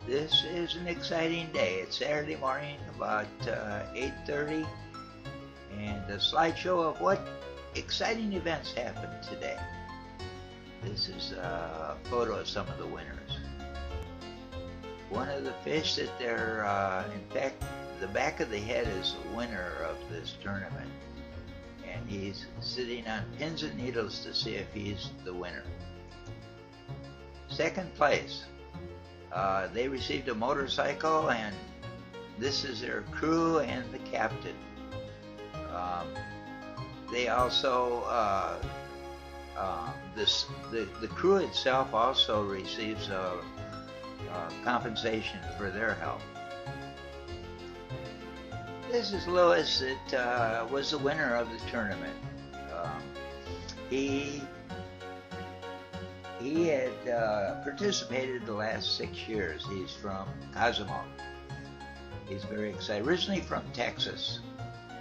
This is an exciting day. It's Saturday morning, about 8:30, and a slideshow of what exciting events happened today. This is a photo of some of the winners. One of the fish that they're, in fact, the back of the head is the winner of this tournament, and he's sitting on pins and needles to see if he's the winner. Second place, they received a motorcycle, and this is their crew and the captain. They also, the crew itself also receives compensation for their help. This is Lewis that was the winner of the tournament. He had participated the last 6 years. He's from Cozumel. He's very excited. Originally from Texas.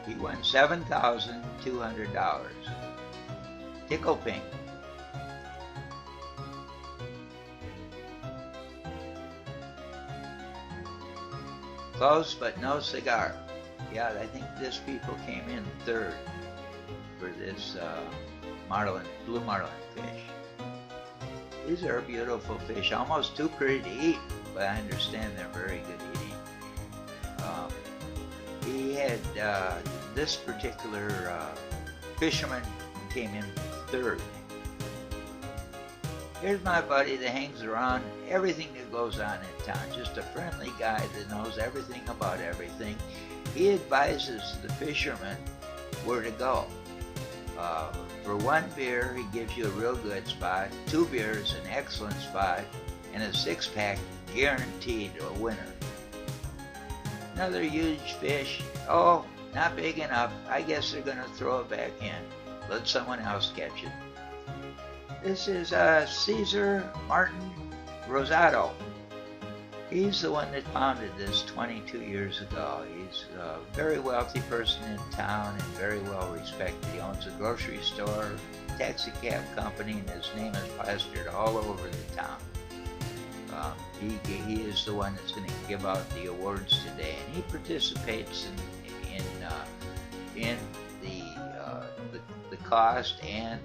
He won $7,200. Tickle pink. Close, but no cigar. Yeah, I think this people came in third for this Marlin, blue Marlin fish. These are beautiful fish, almost too pretty to eat, but I understand they're very good eating. He had, this particular fisherman came in third. Here's my buddy that hangs around everything that goes on in town. Just a friendly guy that knows everything about everything. He advises the fishermen where to go. For 1 beer, he gives you a real good spot. 2 beers, an excellent spot. And a 6-pack, guaranteed a winner. Another huge fish. Oh, not big enough. I guess they're going to throw it back in. Let someone else catch it. This is Cesar Martin Rosado. He's the one that founded this 22 years ago. He's a very wealthy person in town and very well respected. He owns a grocery store, taxi cab company, and his name is plastered all over the town. He is the one that's going to give out the awards today, and he participates in the cost and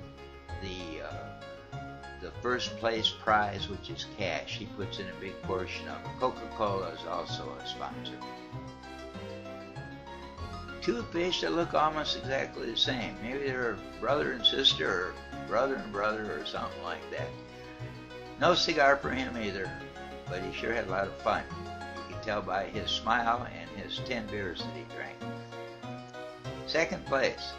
the first place prize, which is cash. He puts in a big portion of it. Coca-Cola is also a sponsor. 2 fish that look almost exactly the same. Maybe they're brother and sister, or brother and brother, or something like that. No cigar for him either, but he sure had a lot of fun. You can tell by his smile and his 10 beers that he drank. Second place,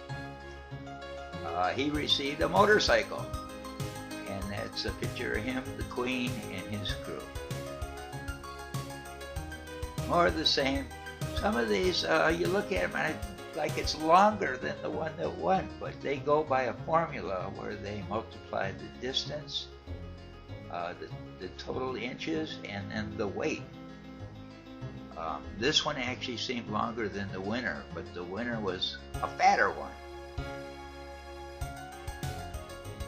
he received a motorcycle. And that's a picture of him, the Queen, and his crew. More of the same. Some of these, you look at them and like it's longer than the one that won, but they go by a formula where they multiply the distance, the total inches, and then the weight. This one actually seemed longer than the winner, but the winner was a fatter one.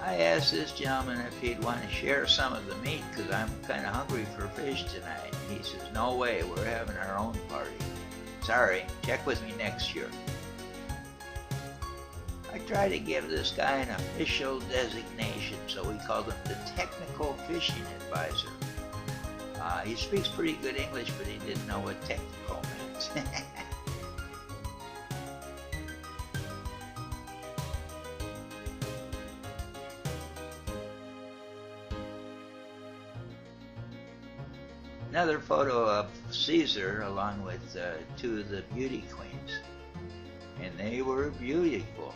I asked this gentleman if he'd want to share some of the meat because I'm kind of hungry for fish tonight. And he says, no way, we're having our own party. Sorry, check with me next year. I tried to give this guy an official designation, so we called him the Technical Fishing Advisor. He speaks pretty good English, but he didn't know what technical meant. Another photo of Caesar along with 2 of the beauty queens, and they were beautiful.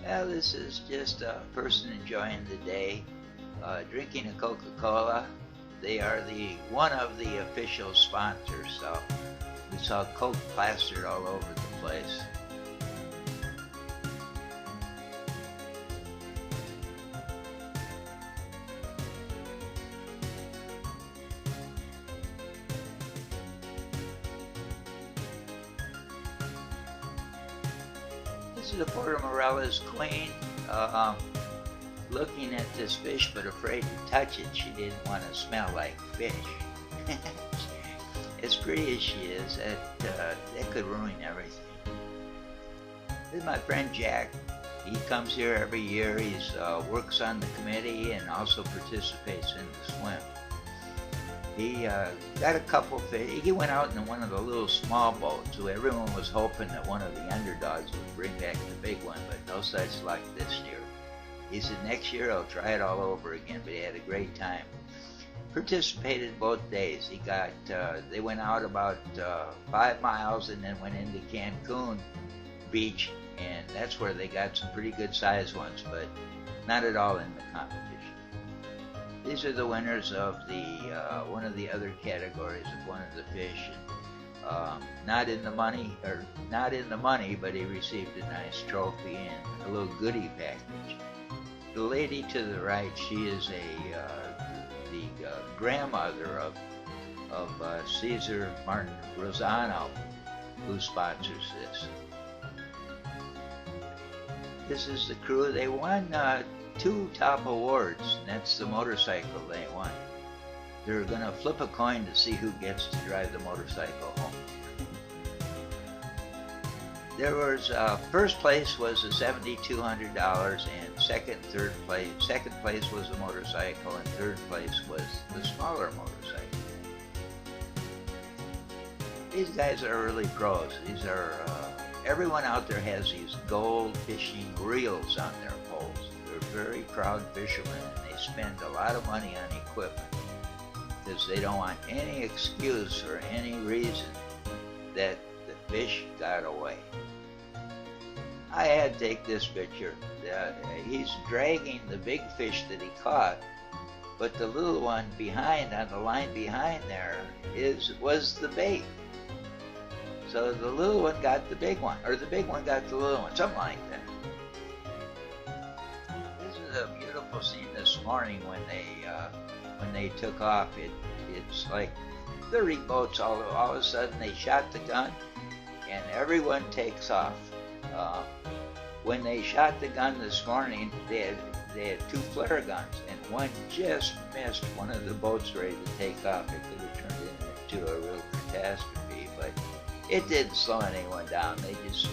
Well, this is just a person enjoying the day, drinking a Coca-Cola. They are one of the official sponsors, so we saw Coke plastered all over the place. This is the Puerto Morelos Queen. looking at this fish but afraid to touch it. She didn't want to smell like fish. As pretty as she is, that could ruin everything. This is my friend Jack. He comes here every year. He works on the committee and also participates in the swim. He got a couple fish. He went out in one of the little small boats, so everyone was hoping that one of the underdogs would bring back the big one, but no such luck this year. He said next year he'll try it all over again, but he had a great time. Participated both days. He got, they went out about 5 miles and then went into Cancun Beach, and that's where they got some pretty good sized ones, but not at all in the competition. These are the winners of the one of the other categories of one of the fish. Not in the money, but he received a nice trophy and a little goodie package. The lady to the right, she is the grandmother of Cesar Martin Rosano, who sponsors this. This is the crew. They won 2 top awards, and that's the motorcycle they won. They're going to flip a coin to see who gets to drive the motorcycle home. There was first place was the $7,200, and second place was a motorcycle, and third place was the smaller motorcycle. These guys are really pros. These are everyone out there has these gold fishing reels on their poles. They're very proud fishermen, and they spend a lot of money on equipment because they don't want any excuse or any reason that the fish got away. I had to take this picture. He's dragging the big fish that he caught, but the little one behind, on the line behind there, was the bait. So the little one got the big one, or the big one got the little one, something like that. This is a beautiful scene this morning when they took off. It's like 30 boats all of a sudden. They shot the gun, and everyone takes off. When they shot the gun this morning, they had 2 flare guns, and one just missed one of the boats ready to take off. It could have turned into a real catastrophe, but it didn't slow anyone down. They just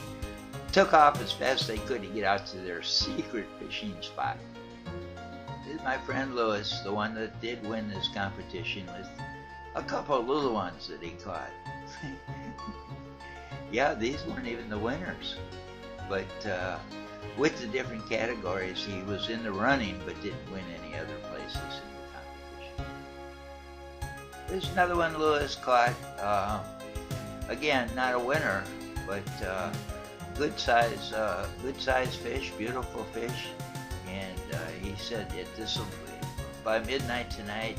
took off as fast as they could to get out to their secret fishing spot. This is my friend Lewis, the one that did win this competition, with a couple of little ones that he caught. Yeah, these weren't even the winners. But with the different categories, he was in the running but didn't win any other places in the competition. There's another one Lewis caught. Again, not a winner, but good size fish, beautiful fish. And he said that this will be, by midnight tonight,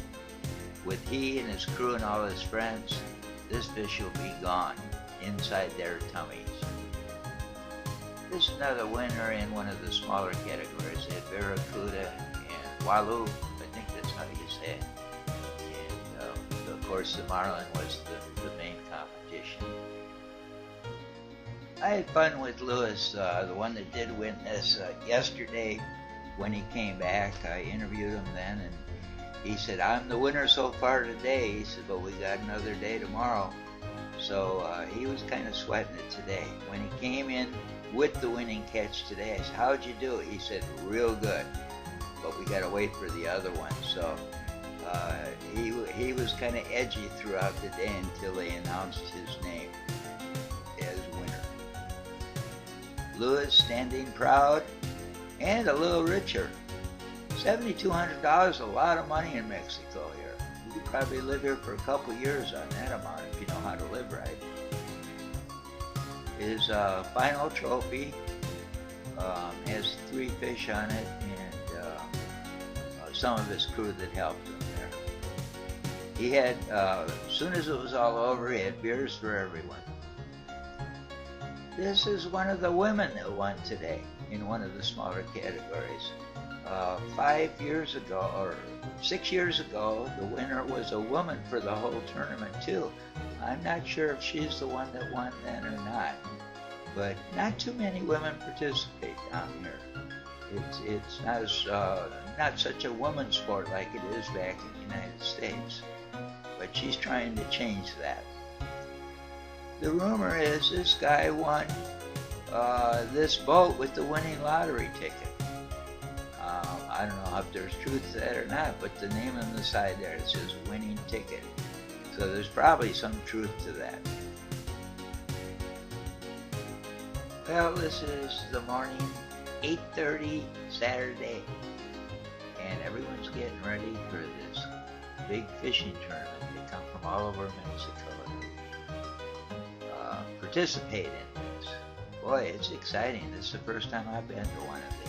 with he and his crew and all his friends, this fish will be gone inside their tummies. This is another winner in one of the smaller categories. They had Barracuda and Walu, I think that's how you say it. And of course the Marlin was the main competition. I had fun with Lewis, the one that did win this, yesterday when he came back. I interviewed him then, and he said, "I'm the winner so far today." He said, "But we got another day tomorrow." So he was kind of sweating it today. When he came in with the winning catch today, I said, "How'd you do it?" He said, "Real good, but we got to wait for the other one." So he was kind of edgy throughout the day until they announced his name as winner. Lewis standing proud and a little richer. $7,200, a lot of money in Mexico here. You could probably live here for a couple years on that amount if you know how to live right. His final trophy has 3 fish on it, and some of his crew that helped him there. He had, as soon as it was all over, he had beers for everyone. This is one of the women that won today in one of the smaller categories. 5 years ago, or 6 years ago, the winner was a woman for the whole tournament too. I'm not sure if she's the one that won then or not, but not too many women participate down here. It's not such a woman's sport like it is back in the United States, but she's trying to change that. The rumor is this guy won this boat with the winning lottery ticket. I don't know if there's truth to that or not, but the name on the side there, it says winning ticket. So there's probably some truth to that. Well, this is the morning, 8:30 Saturday, and everyone's getting ready for this big fishing tournament. They come from all over Mexico to participate in this. Boy, it's exciting. This is the first time I've been to one of